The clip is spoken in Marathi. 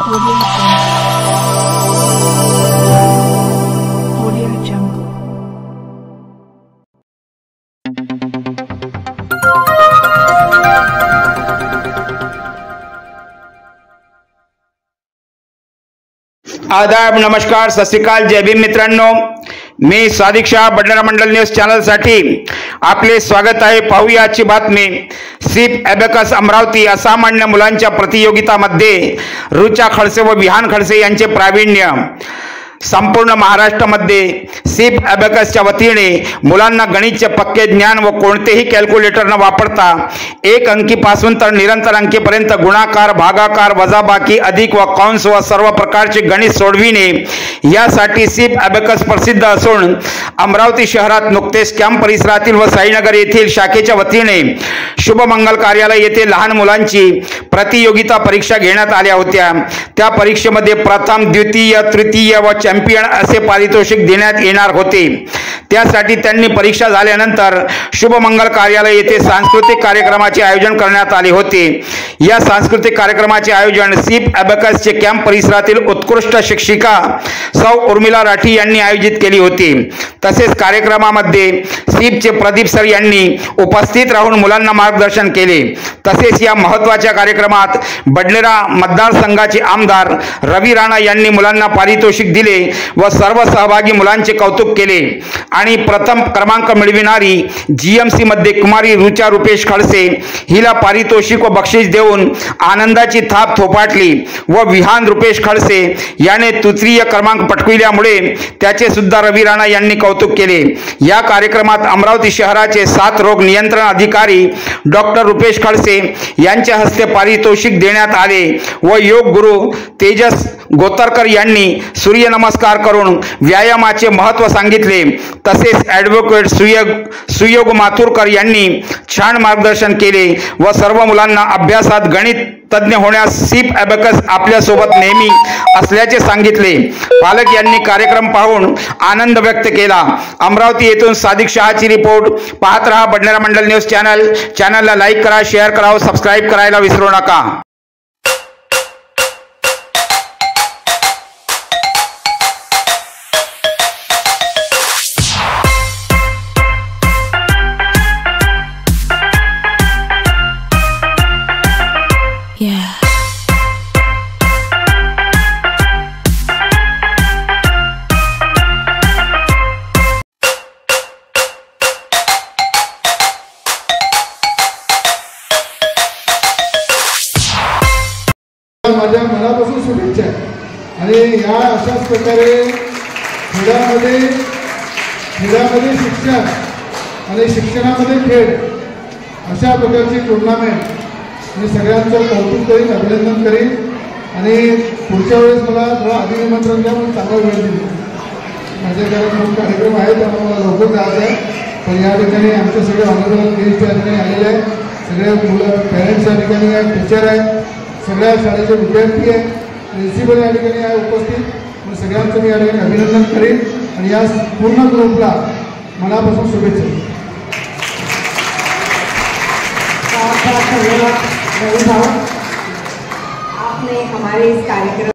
Audio Jungle. आदाब, नमस्कार, सत श्री अकाल, जय भीम मित्रांनो. मी सादिक शाह, बडनेरा मंडल न्यूज चॅनल साठी आपले स्वागत आहे. पाहूया आजची बातमी. सीप ॲबॅकस अमरावती असामान्य मुलांच्या प्रतियोगितामध्ये रुचा खडसे व विहान खडसे यांचे प्रावीण्य. संपूर्ण महाराष्ट्रामध्ये सीप ॲबॅकसच्या वतीने मुलांना गणितचे पक्के ज्ञान व कोणतेही कॅल्क्युलेटर न वापरता एक अंकीपासून तर निरंतर अंकीपर्यंत गुणाकार, भागाकार, वजाबाकी, अधिक व कंस व सर्व प्रकारचे गणित सोडविणे यासाठी सीप ॲबॅकस प्रसिद्ध असून अमरावती शहरात नुकतेच कॅम्प परिसरातील व साईनगर येथील शाखेच्या वतीने शुभमंगल कार्यालय येथे लहान मुलांची प्रतियोगिता परीक्षा घेण्यात आल्या होत्या. त्या परीक्षेमध्ये प्रथम, द्वितीय, तृतीय व चॅम्पियन असे पारितोषिक देण्यात येणार होते. त्यासाठी त्यांनी परीक्षा झाल्यानंतर शुभमंगल कार्यालय येथे सांस्कृतिक कार्यक्रमाचे आयोजन करण्यात आले होते. या सांस्कृतिक कार्यक्रमाचे आयोजन सीप ॲबॅकसचे कॅम्प परिसरातील उत्कृष्ट शिक्षिका सौ उर्मिला राठी यांनी आयोजित केली होती. तसेच कार्यक्रमामध्ये सीपचे प्रदीप सर यांनी उपस्थित राहून मुलांना मार्गदर्शन केले. तसेच या महत्त्वाच्या कार्यक्रमात बडनेरा मतदारसंघाचे आमदार रवी राणा यांनी मुलांना पारितोषिक दिले व सर्व सहभागी मुलांचे कौतुक केले आणि प्रथम क्रमांक मिळविणारी जीएमसी मध्ये कुमारी रुचा रुपेश खडसे हिला पारितोषिक व बक्षीस देऊन आनंदाची थाप थोपाटली व विहान रुपेश खडसे याने तृतीय क्रमांक पटकविल्यामुळे त्याचे सुद्धा रवी राणा यांनी कौतुक केले. या कार्यक्रमात अमरावती शहराचे 7 रोग नियंत्रण अधिकारी डॉक्टर रुपेश खडसे यांच्या हस्ते पारितोषिक देण्यात आले व योग गुरु तेजस गोतरकर यांनी सूर्यनमस्कार करून व्यायामाचे महत्त्व सांगितले. तसेच ॲडव्होकेट सुयोग माथुरकर यांनी छान मार्गदर्शन केले व सर्व मुलांना अभ्यासात गणित तज्ञ होण्यास सीप ॲबॅकस आपल्या सोबत नेहमी असल्याचे सांगितले. पालक यांनी कार्यक्रम पाहून आनंद व्यक्त केला. अमरावती येथून सादिक शहाची रिपोर्ट. पाहत रहा बडनेरा मंडल न्यूज चॅनल. चॅनलला लाईक करा, शेअर करा व सबस्क्राईब करायला विसरू नका. माझ्या मनापासून शुभेच्छा. आणि या अशाच प्रकारे खेळामध्ये शिक्षण आणि शिक्षणामध्ये खेळ अशा प्रकारची टुर्नामेंट मी सगळ्यांचं कौतुक करीन, अभिनंदन करीन. आणि पुढच्या वेळेस मला थोडा अभिनिमंत्रण द्या, म्हणून चांगला वेळ दिली. माझ्या घरात खूप कार्यक्रम आहे, त्यामुळे मला लवकर जायचं आहे. पण या ठिकाणी आमचे सगळे ऑनरेबल गेस्ट या ठिकाणी आलेले आहेत. सगळे मुलं पेरेंट्स या ठिकाणी आहेत, टीचर आहेत, सगळ्या शाळेचे विद्यार्थी आहेत, प्रिन्सिपल या ठिकाणी आहे उपस्थित. म्हणून सगळ्यांचं मी या ठिकाणी अभिनंदन करेन आणि या पूर्ण ग्रुपला मनापासून शुभेच्छा. आपने हमारे इस कार्यक्रम